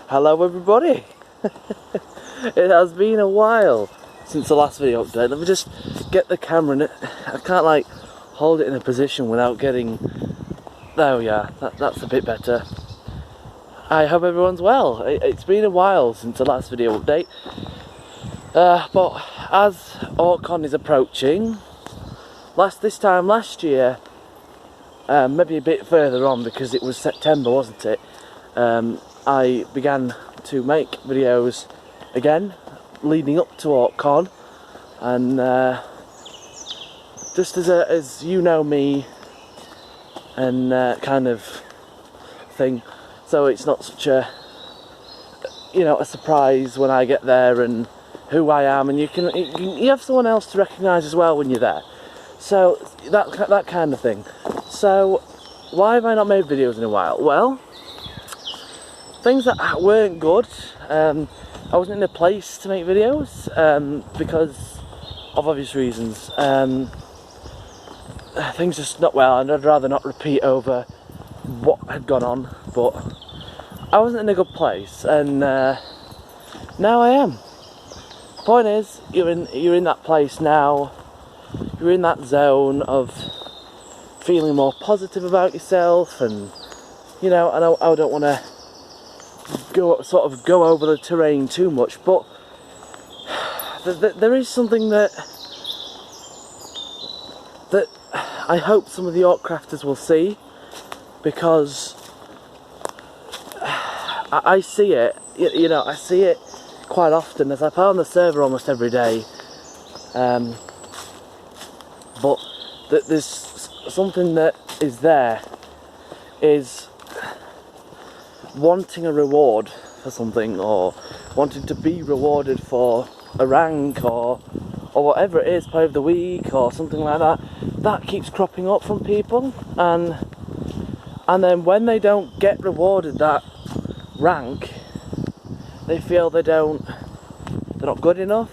Hello everybody! It has been a while since the last video update. Let me just get the camera in it. I can't like hold it in a position without getting... There we are, that's a bit better. I hope everyone's well. It's been a while since the last video update. But as Autcon is approaching, this time last year, maybe a bit further on because it was September, wasn't it? I began to make videos again leading up to Autcon, and just as you know me and kind of thing, so it's not such a a surprise when I get there and who I am, and you have someone else to recognise as well when you're there, so that kind of thing. So why have I not made videos in a while? Well, things that weren't good. I wasn't in a place to make videos because of obvious reasons. Things just not well, and I'd rather not repeat over what had gone on, but I wasn't in a good place, and now I am. Point is, you're in that place now. You're in that zone of feeling more positive about yourself, and and I don't want to go over the terrain too much, but there is something that I hope some of the Autcrafters will see, because I see it, I see it quite often as I play on the server almost every day, but there's something that is there, is wanting a reward for something, or wanting to be rewarded for a rank, or whatever it is, play of the week or something like that. That keeps cropping up from people, and then when they don't get rewarded that rank, they feel they're not good enough,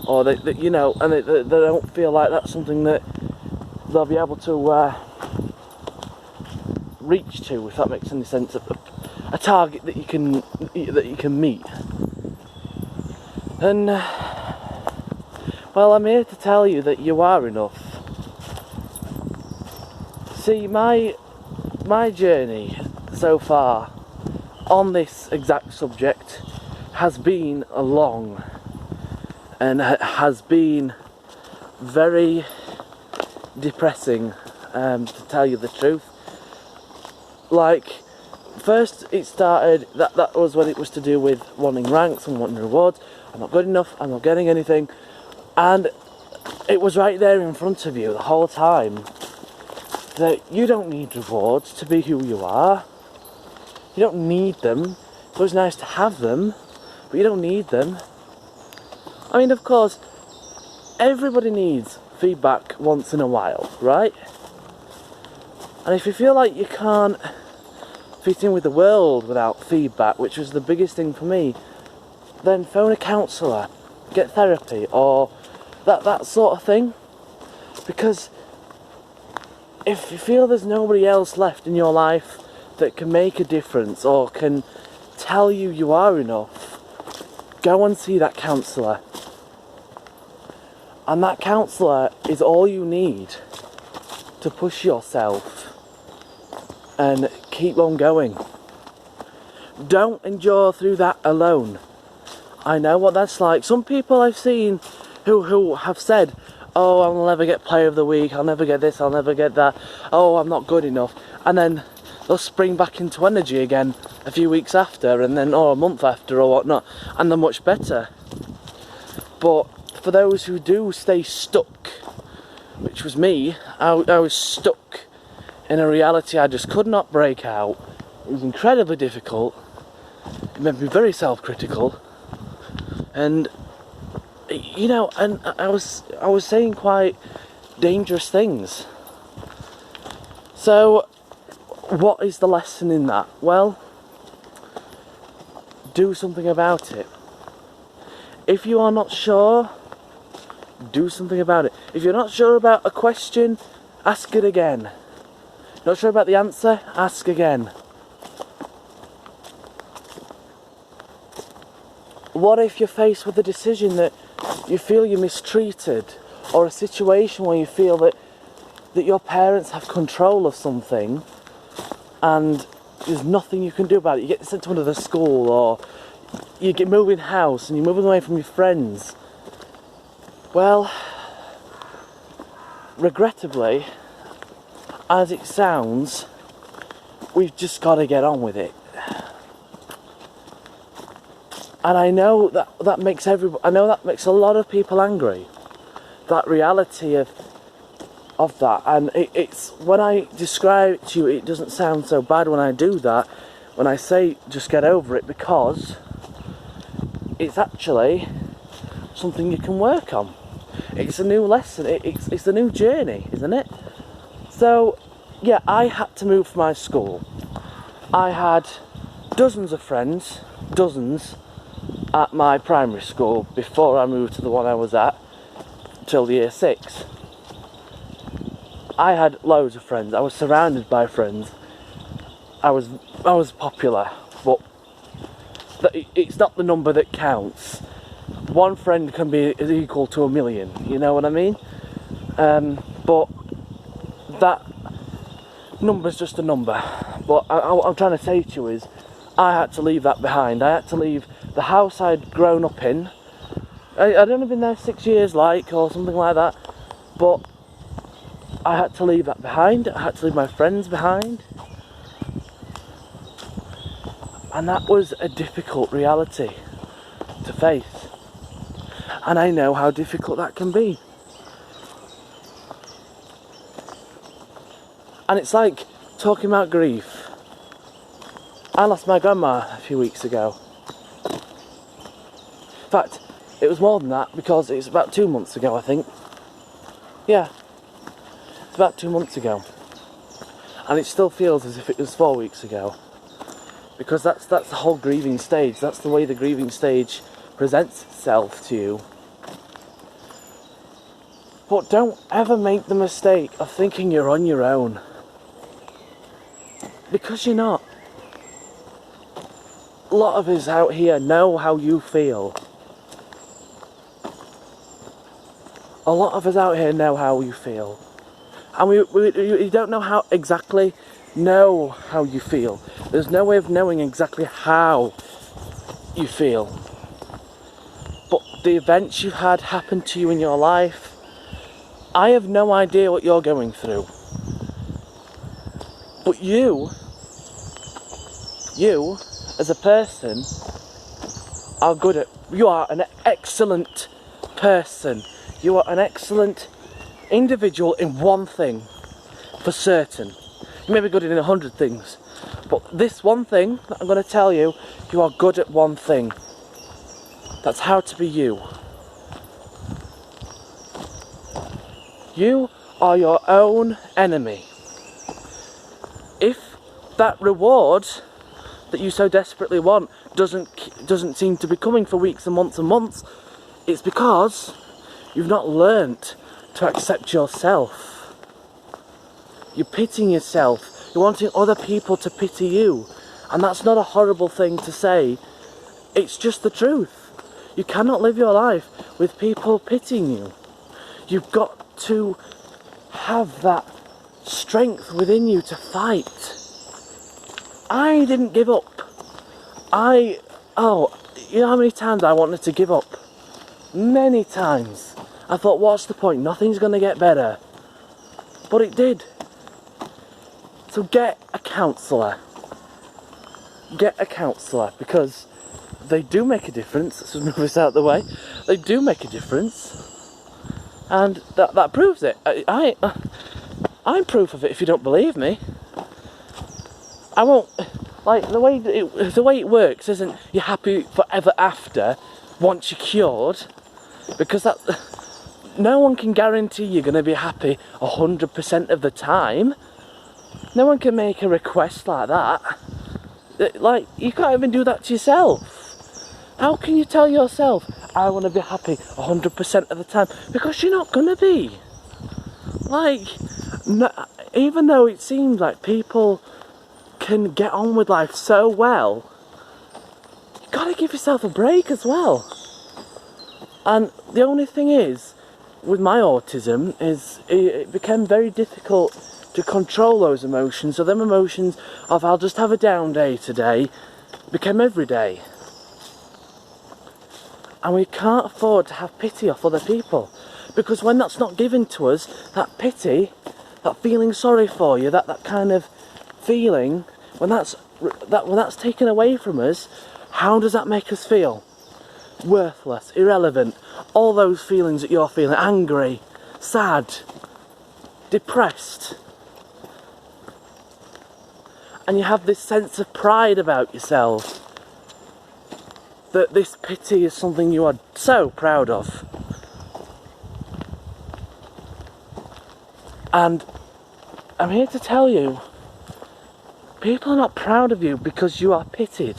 or they don't feel like that's something that they'll be able to reach to, if that makes any sense. A target that you can meet. And well, I'm here to tell you that you are enough. See, my journey so far on this exact subject has been long, and has been very depressing, to tell you the truth. Like, first it started, that was when it was to do with wanting ranks and wanting rewards. I'm not good enough, I'm not getting anything, and it was right there in front of you the whole time that you don't need rewards to be who you are. You don't need them. It's always nice to have them, but you don't need them. I mean, of course, everybody needs feedback once in a while, right? And if you feel like you can't fit in with the world without feedback, which was the biggest thing for me, then phone a counsellor, get therapy, or that sort of thing. Because if you feel there's nobody else left in your life that can make a difference or can tell you you are enough, go and see that counsellor. And that counsellor is all you need to push yourself and keep on going. Don't endure through that alone. I know what that's like. Some people I've seen who have said, oh, I'll never get player of the week, I'll never get this, I'll never get that, oh, I'm not good enough, and then they'll spring back into energy again a few weeks after, and then a month after or whatnot, and they're much better. But for those who do stay stuck, which was me, I was stuck in a reality I just could not break out. It was incredibly difficult. It made me very self-critical, and and I was saying quite dangerous things. So what is the lesson in that? Well, do something about it. If you are not sure, do something about it. If you're not sure about a question, ask it again. Not sure about the answer? Ask again. What if you're faced with a decision that you feel you're mistreated, or a situation where you feel that your parents have control of something and there's nothing you can do about it? You get sent to another school, or you get moving house and you're moving away from your friends. Well, regrettably, as it sounds, we've just got to get on with it. And I know that makes a lot of people angry. That reality of that, and it's when I describe it to you, it doesn't sound so bad when I do that. When I say just get over it, because it's actually something you can work on. It's a new lesson. It's a new journey, isn't it? So, yeah, I had to move from my school. I had dozens of friends, at my primary school before I moved to the one I was at till year 6. I had loads of friends. I was surrounded by friends. I was popular, but it's not the number that counts. One friend can be equal to 1,000,000. You know what I mean? But that number's just a number. What I'm trying to say to you is, I had to leave that behind. I had to leave the house I'd grown up in. I'd only been there 6 years, or something like that. But I had to leave that behind. I had to leave my friends behind. And that was a difficult reality to face. And I know how difficult that can be. And it's like talking about grief. I lost my grandma a few weeks ago. In fact, it was more than that, because it's about 2 months ago, I think. Yeah, it's about 2 months ago. And it still feels as if it was 4 weeks ago. Because that's the whole grieving stage. That's the way the grieving stage presents itself to you. But don't ever make the mistake of thinking you're on your own. Because you're not. A lot of us out here know how you feel. A lot of us out here know how you feel. And we don't know how exactly know how you feel. There's no way of knowing exactly how you feel. But the events you've had happen to you in your life, I have no idea what you're going through. But you as a person you are an excellent person. You are an excellent individual in one thing, for certain. You may be good in 100 things, but this one thing that I'm going to tell you, you are good at one thing. That's how to be you. You are your own enemy. If that reward that you so desperately want doesn't seem to be coming for weeks and months, it's because you've not learnt to accept yourself. You're pitying yourself. You're wanting other people to pity you. And that's not a horrible thing to say. It's just the truth. You cannot live your life with people pitying you. You've got to have that strength within you to fight. I didn't give up. You know how many times I wanted to give up? Many times. I thought, what's the point? Nothing's going to get better. But it did. So get a counsellor. Get a counsellor, because they do make a difference. Let's just move this out of the way. They do make a difference. And that proves it. I'm proof of it if you don't believe me. I won't... Like, the way it works isn't you're happy forever after, once you're cured. Because no one can guarantee you're going to be happy 100% of the time. No one can make a request like that. Like, you can't even do that to yourself. How can you tell yourself, I want to be happy 100% of the time? Because you're not going to be. Like, no, even though it seems like people can get on with life so well, gotta give yourself a break as well. And the only thing is, with my autism, is it became very difficult to control those emotions. So them emotions of I'll just have a down day today became every day. And we can't afford to have pity off other people, because when that's not given to us, that pity, that feeling sorry for you, that kind of feeling, when that's taken away from us, how does that make us feel? Worthless, irrelevant, all those feelings that you're feeling, angry, sad, depressed. And you have this sense of pride about yourself, that this pity is something you are so proud of. And I'm here to tell you, people are not proud of you because you are pitied.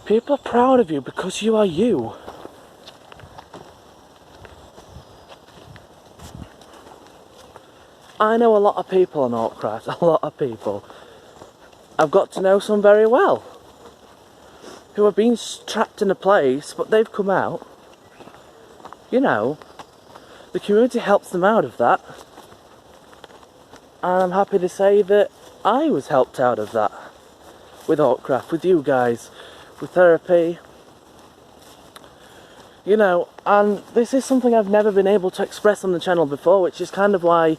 People are proud of you because you are you. I know a lot of people on Autcon, a lot of people. I've got to know some very well, who have been trapped in a place, but they've come out. You know, the community helps them out of that. And I'm happy to say that I was helped out of that. With Autcon, with you guys, with therapy. You know, and this is something I've never been able to express on the channel before, which is kind of why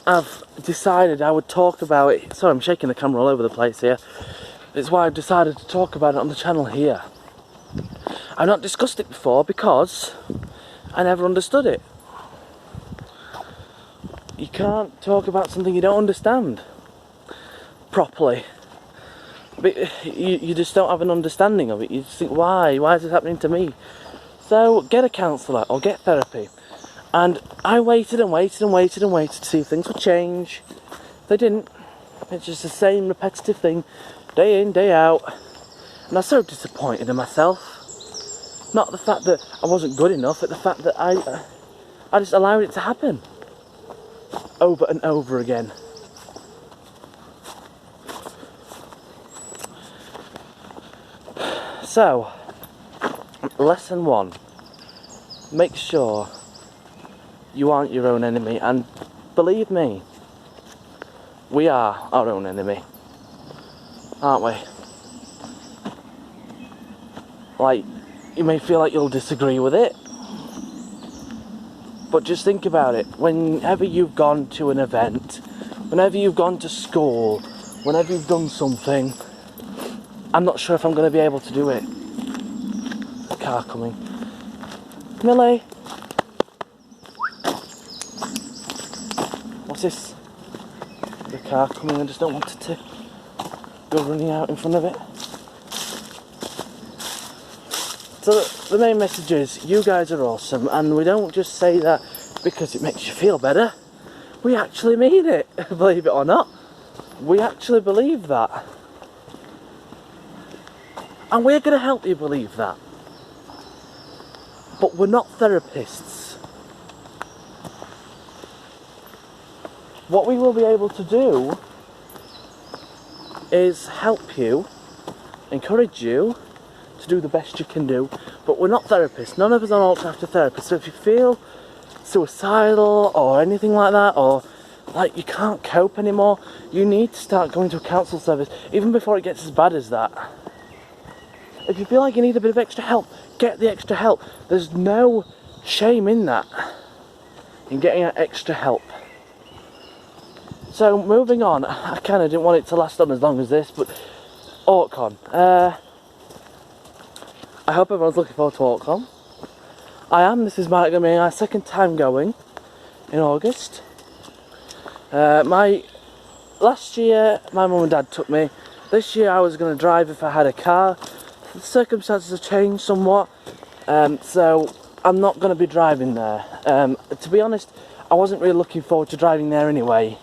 I've decided I would talk about it. Sorry, I'm shaking the camera all over the place here. It's why I've decided to talk about it on the channel here. I've not discussed it before because I never understood it. You can't talk about something you don't understand properly. But you just don't have an understanding of it. You just think, why? Why is this happening to me? So get a counsellor or get therapy. And I waited and waited and waited and waited to see if things would change. They didn't. It's just the same repetitive thing, day in, day out. And I was so disappointed in myself. Not the fact that I wasn't good enough, but the fact that I just allowed it to happen. Over and over again. So, lesson 1. Make sure you aren't your own enemy, and believe me, we are our own enemy, aren't we? Like, you may feel like you'll disagree with it, but just think about it. Whenever you've gone to an event, whenever you've gone to school, whenever you've done something, I'm not sure if I'm going to be able to do it. A car coming. Millie! What's this? The car coming, I just don't want it to go running out in front of it. So the main message is, you guys are awesome, and we don't just say that because it makes you feel better. We actually mean it, believe it or not. We actually believe that. And we're going to help you believe that. But we're not therapists. What we will be able to do is help you, encourage you to do the best you can do, but we're not therapists. None of us on Autcon have to therapist. So if you feel suicidal or anything like that, or like you can't cope anymore, you need to start going to a counsel service, even before it gets as bad as that. If you feel like you need a bit of extra help, get the extra help. There's no shame in that, in getting extra help. So moving on, I kind of didn't want it to last on as long as this, but Autcon. I hope everyone's looking forward to Autcon. I am. This is going to be my second time going in August. Last year my mum and dad took me. This year I was going to drive if I had a car. The circumstances have changed somewhat, so I'm not going to be driving there. To be honest, I wasn't really looking forward to driving there anyway,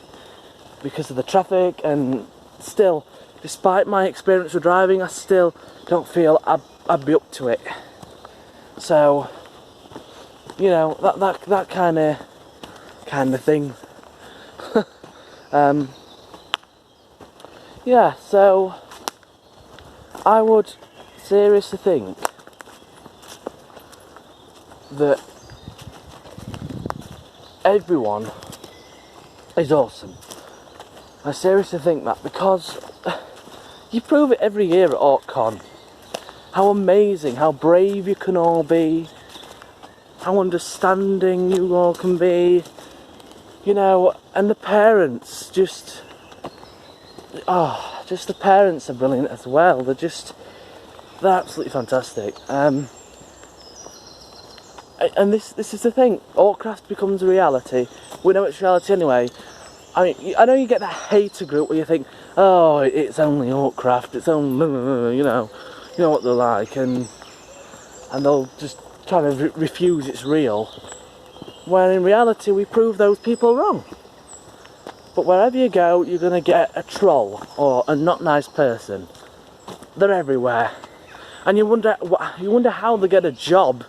because of the traffic, and still, despite my experience with driving, I still don't feel I'd be up to it. So, you know, that kind of thing. Yeah, so I would seriously think that everyone is awesome. I seriously think that, because you prove it every year at Autcon. How amazing, how brave you can all be, how understanding you all can be, you know, and the parents just the parents are brilliant as well. They're absolutely fantastic. And this is the thing, Autcraft becomes a reality. We know it's reality anyway. I mean, I know you get that hater group where you think, oh, it's only Autcraft, it's only, you know what they're like, and they'll just try to refuse it's real. When in reality, we prove those people wrong. But wherever you go, you're going to get a troll or a not nice person. They're everywhere. And you wonder how they get a job.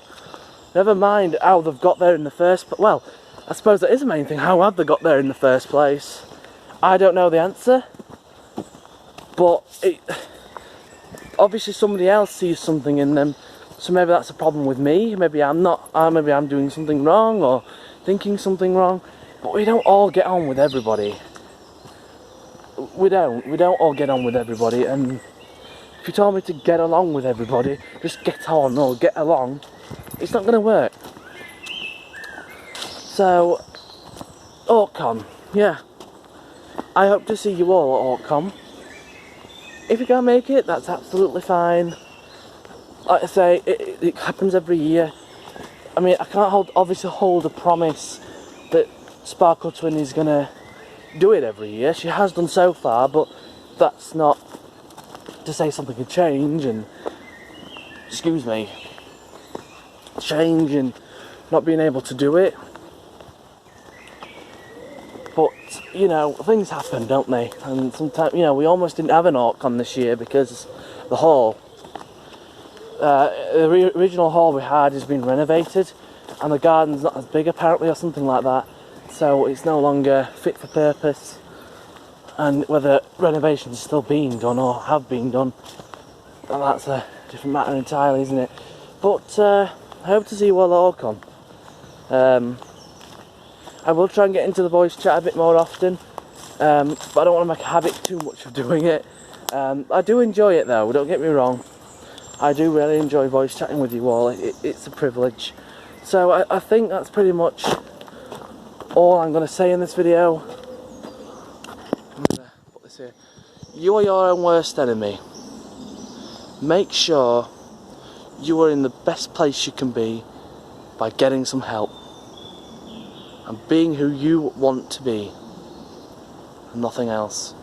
Never mind how they've got there in the first place. Well, I suppose that is the main thing. How have they got there in the first place? I don't know the answer. But obviously somebody else sees something in them. So maybe that's a problem with me. Maybe I'm not. Maybe I'm doing something wrong or thinking something wrong. But we don't all get on with everybody. We don't all get on with everybody, and if you told me to get along with everybody, just get on or get along, it's not going to work. So, Autcon, yeah. I hope to see you all at Autcon. If you can't make it, that's absolutely fine. Like I say, it happens every year. I mean, I can't obviously hold a promise that Sparkle Twin is going to do it every year. She has done so far, but that's not to say something could change and, change and not being able to do it. But, you know, things happen, don't they? And sometimes, you know, we almost didn't have an Autcon this year because the hall, the original hall we had has been renovated, and the garden's not as big apparently, or something like that. So it's no longer fit for purpose, and whether renovations are still being done or have been done, well, that's a different matter entirely, isn't it? But I hope to see you all at Autcon. I will try and get into the voice chat a bit more often, but I don't want to make a habit too much of doing it. I do enjoy it though, don't get me wrong. I do really enjoy voice chatting with you all. It's a privilege. So I think that's pretty much all I'm going to say in this video. I'm going to put this here. You are your own worst enemy. Make sure you are in the best place you can be by getting some help and being who you want to be and nothing else,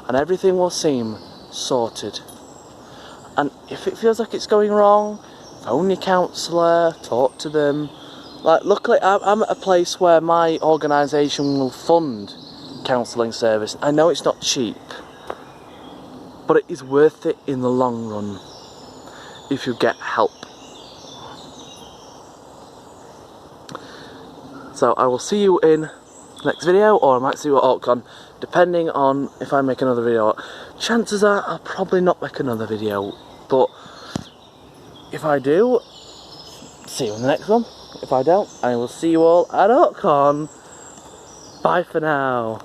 and everything will seem sorted. And if it feels like it's going wrong, phone your counsellor, talk to them. Like, luckily I'm at a place where my organisation will fund counselling service. I know it's not cheap, but it is worth it in the long run if you get help. So I will see you in the next video, or I might see you at Autcon, depending on if I make another video. Chances are I'll probably not make another video, but if I do, see you in the next one. If I don't, I will see you all at Autcon. Bye for now.